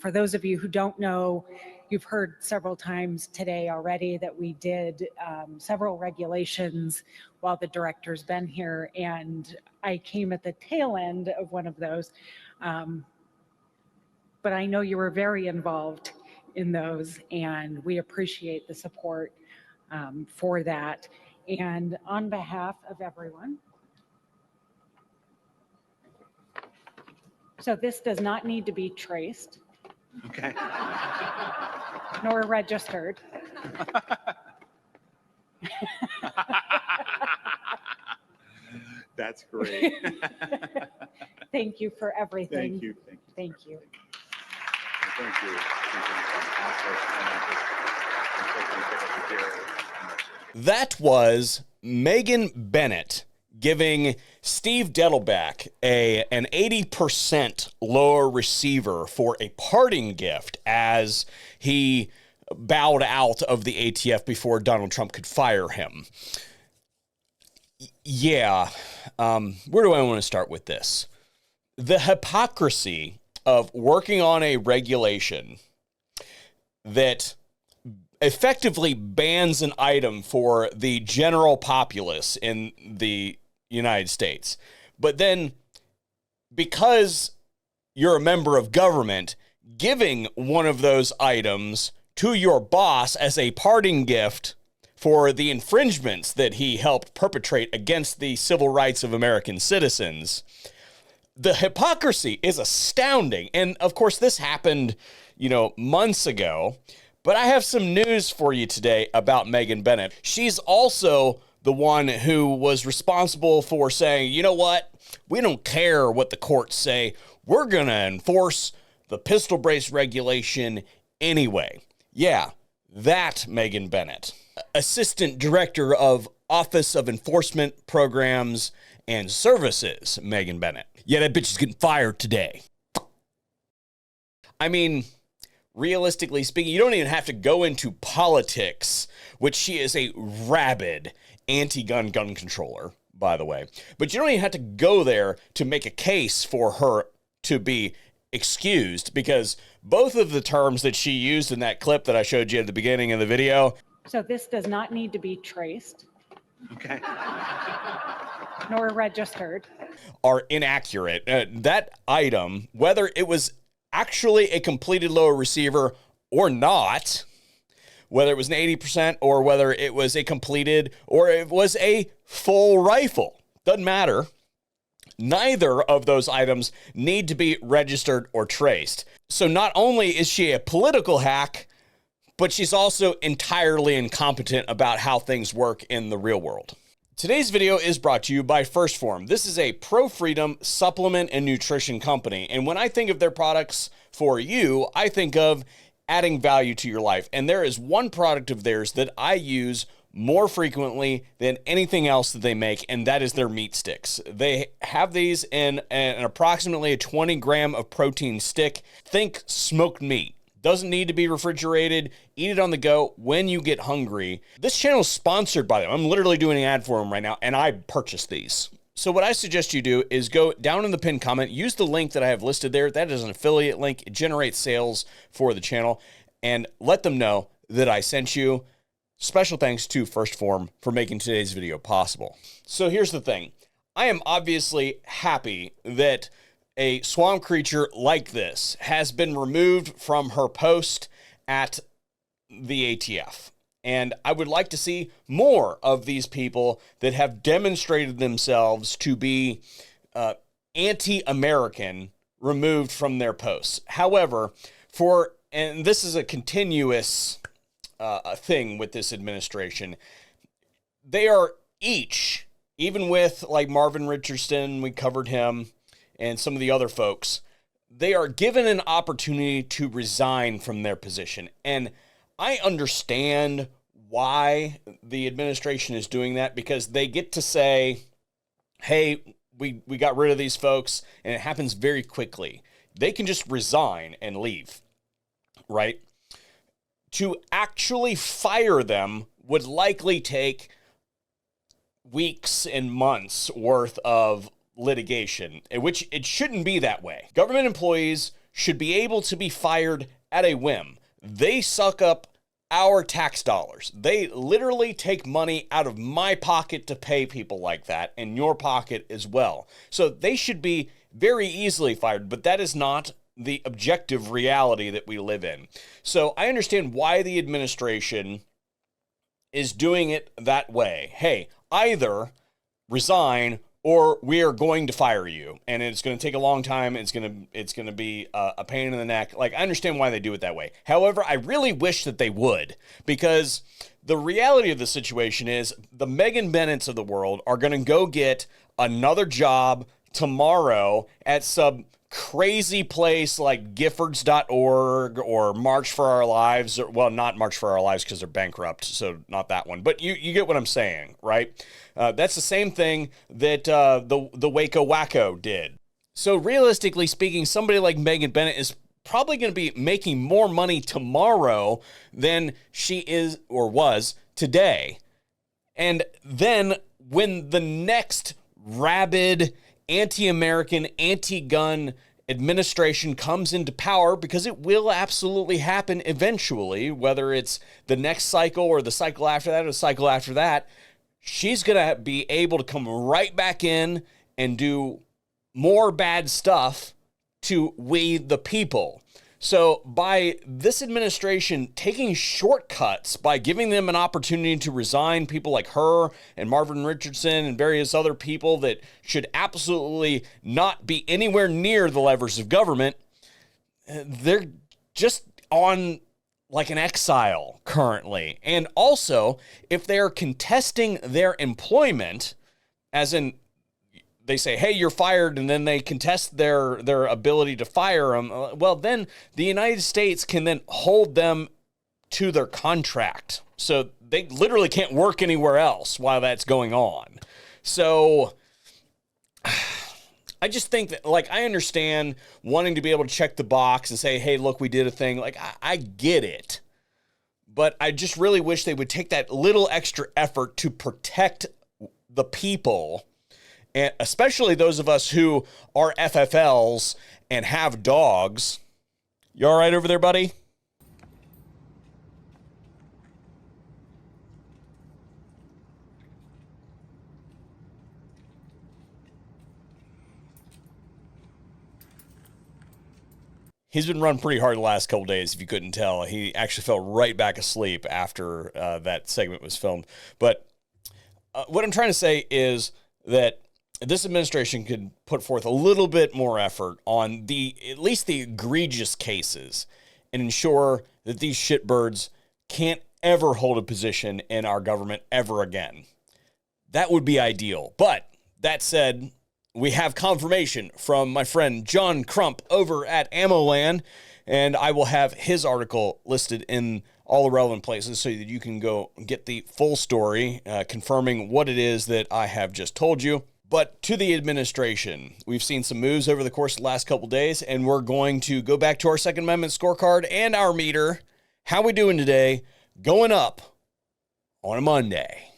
For those of you who don't know, you've heard several times today already that we did several regulations while the director's been here, and I came at the tail end of one of those. But I know you were very involved in those, and we appreciate the support for that. And on behalf of everyone, so this does not need to be traced. Okay. Nor registered. That's great. Thank you for everything. Thank you. Thank you. Thank you. That was Megan Bennett giving Steve Dettelbach an 80% lower receiver for a parting gift as he bowed out of the ATF before Donald Trump could fire him. Yeah, where do I want to start with this? The hypocrisy of working on a regulation that effectively bans an item for the general populace in the United States. But then, because you're a member of government, giving one of those items to your boss as a parting gift for the infringements that he helped perpetrate against the civil rights of American citizens. The hypocrisy is astounding. And of course, this happened, months ago. But I have some news for you today about Megan Bennett. She's also the one who was responsible for saying, you know what? We don't care what the courts say. We're going to enforce the pistol brace regulation anyway. Yeah, that Megan Bennett. Assistant Director of Office of Enforcement Programs and Services, Megan Bennett. Yeah, that bitch is getting fired today. I mean, realistically speaking, you don't even have to go into politics, which she is a rabid anti-gun gun controller, by the way. But you don't even have to go there to make a case for her to be excused, because both of the terms that she used in that clip that I showed you at the beginning of the video. So this does not need to be traced. Okay. Nor registered. Are inaccurate. That item, whether it was actually a completed lower receiver or not, whether it was an 80% or whether it was a completed or it was a full rifle, doesn't matter. Neither of those items need to be registered or traced. So not only is she a political hack, but she's also entirely incompetent about how things work in the real world. Today's video is brought to you by First Form. This is a pro-freedom supplement and nutrition company. And when I think of their products for you, I think of adding value to your life. And there is one product of theirs that I use more frequently than anything else that they make, and that is their meat sticks. They have these in an approximately a 20 gram of protein stick. Think smoked meat. Doesn't need to be refrigerated. Eat it on the go when you get hungry. This channel is sponsored by them. I'm literally doing an ad for them right now, and I purchased these. So what I suggest you do is go down in the pinned comment, use the link that I have listed there. That is an affiliate link. It generates sales for the channel, and let them know that I sent you. Special thanks to First Form for making today's video possible. So here's the thing. I am obviously happy that a swamp creature like this has been removed from her post at the ATF. And I would like to see more of these people that have demonstrated themselves to be anti-American removed from their posts. However, and this is a continuous thing with this administration, they are each, even with like Marvin Richardson, we covered him, and some of the other folks, they are given an opportunity to resign from their position. And I understand why the administration is doing that, because they get to say, hey, we got rid of these folks, and it happens very quickly. They can just resign and leave, right? To actually fire them would likely take weeks and months worth of litigation, which it shouldn't be that way. Government employees should be able to be fired at a whim. They suck up our tax dollars. They literally take money out of my pocket to pay people like that, and your pocket as well. So they should be very easily fired, but that is not the objective reality that we live in. So I understand why the administration is doing it that way. Hey, either resign or we are going to fire you, and it's going to take a long time. It's going to be a pain in the neck. Like, I understand why they do it that way. However, I really wish that they would, because the reality of the situation is the Megan Bennett's of the world are going to go get another job tomorrow at some crazy place like Giffords.org or March for Our Lives. Or, well, not March for Our Lives because they're bankrupt, so not that one. But you get what I'm saying, right? That's the same thing that the Waco Wacko did. So realistically speaking, somebody like Megan Bennett is probably going to be making more money tomorrow than she is or was today. And then when the next rabid, anti-American, anti-gun administration comes into power, because it will absolutely happen eventually, whether it's the next cycle or the cycle after that or the cycle after that, she's going to be able to come right back in and do more bad stuff to we the people. So by this administration taking shortcuts, by giving them an opportunity to resign, people like her and Marvin Richardson and various other people that should absolutely not be anywhere near the levers of government, they're just on like an exile currently. And also, if they're contesting their employment, as in they say, hey, you're fired, and then they contest their ability to fire them, well, then the United States can then hold them to their contract. So they literally can't work anywhere else while that's going on. So I just think that, like, I understand wanting to be able to check the box and say, hey, look, we did a thing. Like, I get it. But I just really wish they would take that little extra effort to protect the people, and especially those of us who are FFLs and have dogs. You all right over there, buddy? He's been running pretty hard the last couple days, if you couldn't tell. He actually fell right back asleep after that segment was filmed. But what I'm trying to say is that this administration could put forth a little bit more effort on at least the egregious cases and ensure that these shitbirds can't ever hold a position in our government ever again. That would be ideal. But that said, we have confirmation from my friend John Crump over at AmmoLand, and I will have his article listed in all the relevant places so that you can go get the full story, confirming what it is that I have just told you. But to the administration, we've seen some moves over the course of the last couple days, and we're going to go back to our Second Amendment scorecard and our meter. How we doing today? Going up on a Monday.